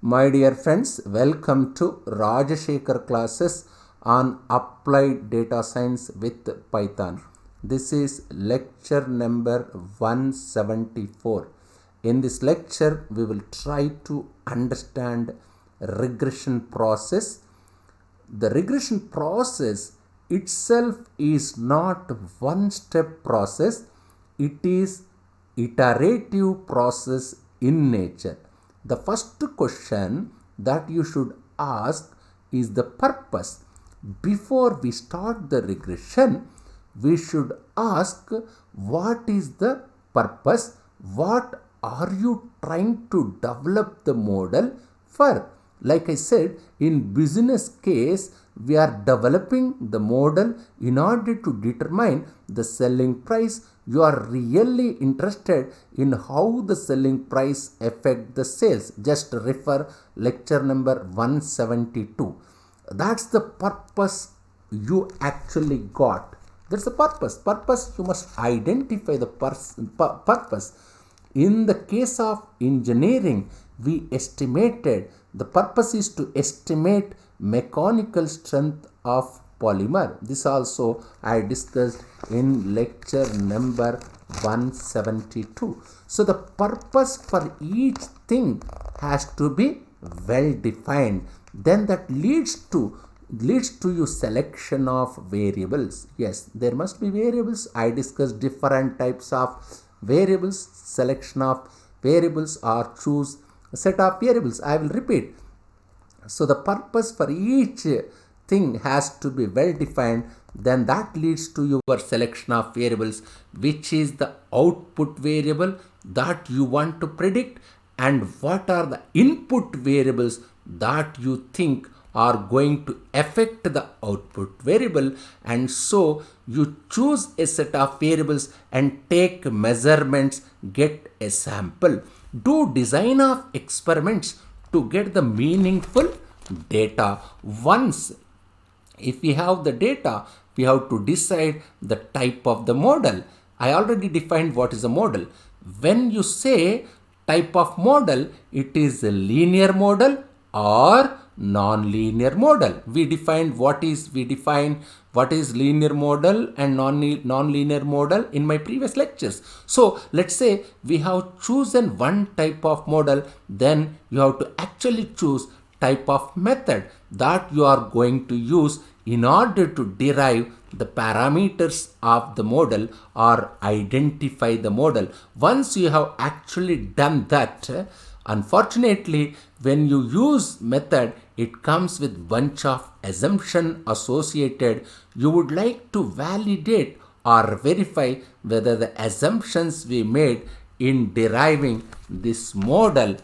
My dear friends, welcome to Rajashekhar classes on applied data science with Python. This is lecture number 174. In this lecture, we will try to understand regression process. The regression process itself is not one step process, it is iterative process in nature. The first question that you should ask is the purpose. Before we start the regression, we should ask what is the purpose, what are you trying to develop the model for. Like I said, in business case, we are developing the model in order to determine the selling price. You are really interested in how the selling price affect the sales. Just refer lecture number 172. That's the purpose you actually got. That's the purpose. Purpose, you must identify the purpose. In the case of engineering, we estimated the purpose is to estimate mechanical strength of polymer. This also I discussed in lecture number 172. So the purpose for each thing has to be well defined. Then that leads to your selection of variables. Yes, there must be variables. I discussed different types of variables, selection of variables, or choose a set of variables. I will repeat. So the purpose for each thing has to be well defined. Then that leads to your selection of variables, which is the output variable that you want to predict, and what are the input variables that you think are going to affect the output variable. And so you choose a set of variables and take measurements, get a sample, do design of experiments to get the meaningful data. Once if we have the data, we have to decide the type of the model. I already defined what is a model. When you say type of model, it is a linear model or non-linear model. We define what is linear model and non-linear model in my previous lectures. So let's say we have chosen one type of model, then you have to actually choose type of method that you are going to use in order to derive the parameters of the model or identify the model. Once you have actually done that, unfortunately, when you use method, it comes with bunch of assumption associated. You would like to validate or verify whether the assumptions we made in deriving this model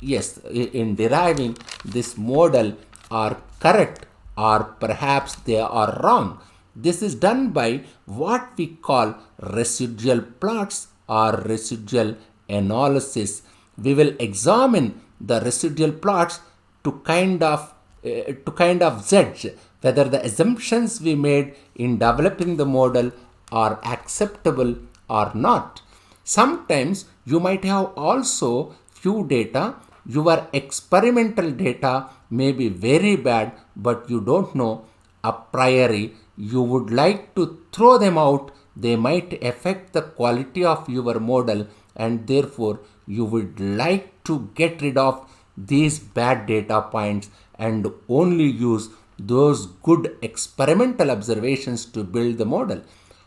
in deriving this model are correct, or perhaps they are wrong. This is done by what we call residual plots or residual analysis. We will examine the residual plots to kind of judge whether the assumptions we made in developing the model are acceptable or not. Sometimes you might have also few data. Your experimental data may be very bad, but you don't know a priori. You would like to throw them out. They might affect the quality of your model, and therefore you would like to get rid of these bad data points and only use those good experimental observations to build the model.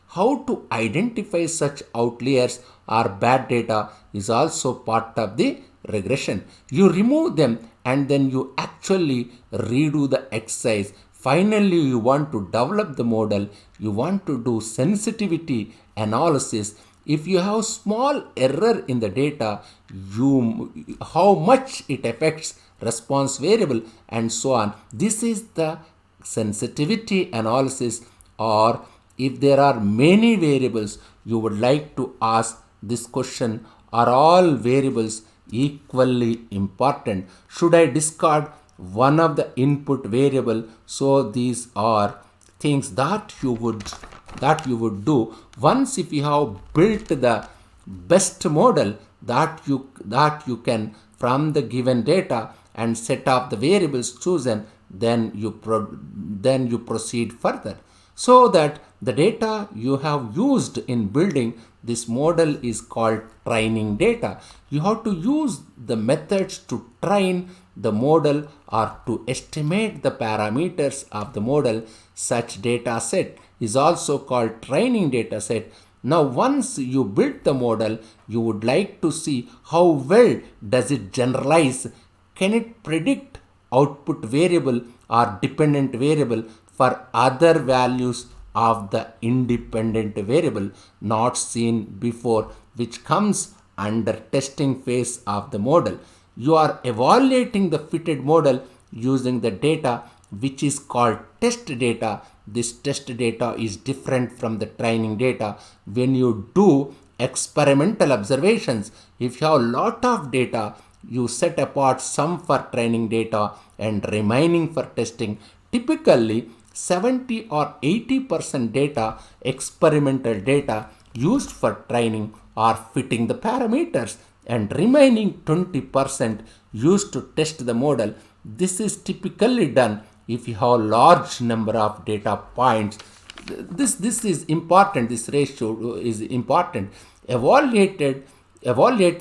How to identify such outliers or bad data is also part of the regression. You remove them and then you actually redo the exercise. Finally, you want to develop the model. You want to do sensitivity analysis. If you have small error in the data, how much it affects response variable and so on. This is the sensitivity analysis. Or if there are many variables, you would like to ask this question: are all variables equally important? Should I discard one of the input variable? So these are things that you would do once if you have built the best model that you can from the given data, and set of the variables chosen, then you proceed further. So that the data you have used in building this model is called training data. You have to use the methods to train the model or to estimate the parameters of the model. Such data set is also called training data set. Now, once you build the model, you would like to see how well does it generalize. Can it predict output variable or dependent variable for other values of the independent variable not seen before, which comes under testing phase of the model. You are evaluating the fitted model using the data which is called test data. This test data is different from the training data. When you do experimental observations, if you have a lot of data, you set apart some for training data and remaining for testing. Typically 70 or 80% data, experimental data used for training, are fitting the parameters, and remaining 20% used to test the model. This is typically done if you have a large number of data points. This is important. This ratio is important. Evaluate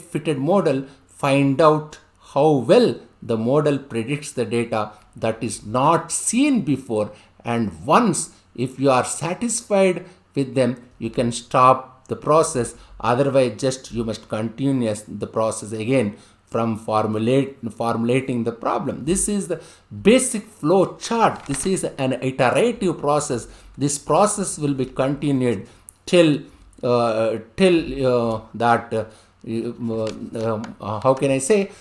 fitted model, find out how well the model predicts the data that is not seen before, and once if you are satisfied with them, you can stop the process. Otherwise, just you must continue the process again from formulating the problem. This is the basic flow chart. This is an iterative process. This process will be continued till how can I say,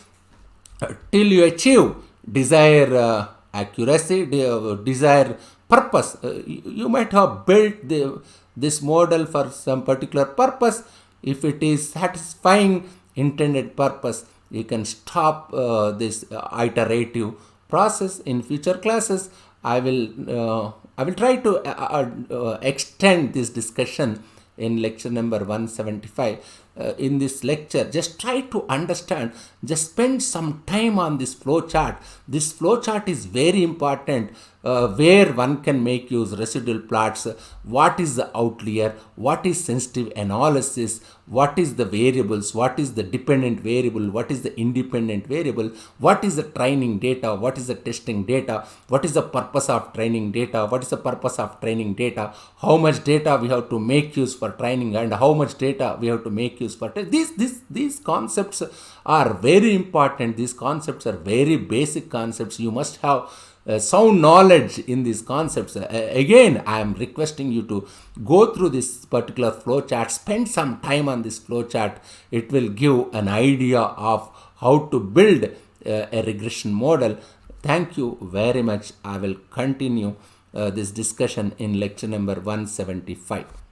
till you achieve desired accuracy, desired purpose. You might have built this model for some particular purpose. If it is satisfying intended purpose, you can stop this iterative process. In future classes, I will try to extend this discussion in lecture number 175. In this lecture, just try to understand, just spend some time on this flow chart. This flow chart is very important, where one can make use residual plots. What is the outlier, what is sensitive analysis, what is the variables, what is the dependent variable, what is the independent variable, what is the training data, what is the testing data, what is the purpose of training data, what is the purpose of training data, how much data we have to make use for training, and how much data we have to make use for these concepts are very important. These concepts are very basic concepts. You must have sound knowledge in these concepts. Again, I am requesting you to go through this particular flow chart, spend some time on this flow chart. It will give an idea of how to build a regression model. Thank you very much. I will continue this discussion in lecture number 175.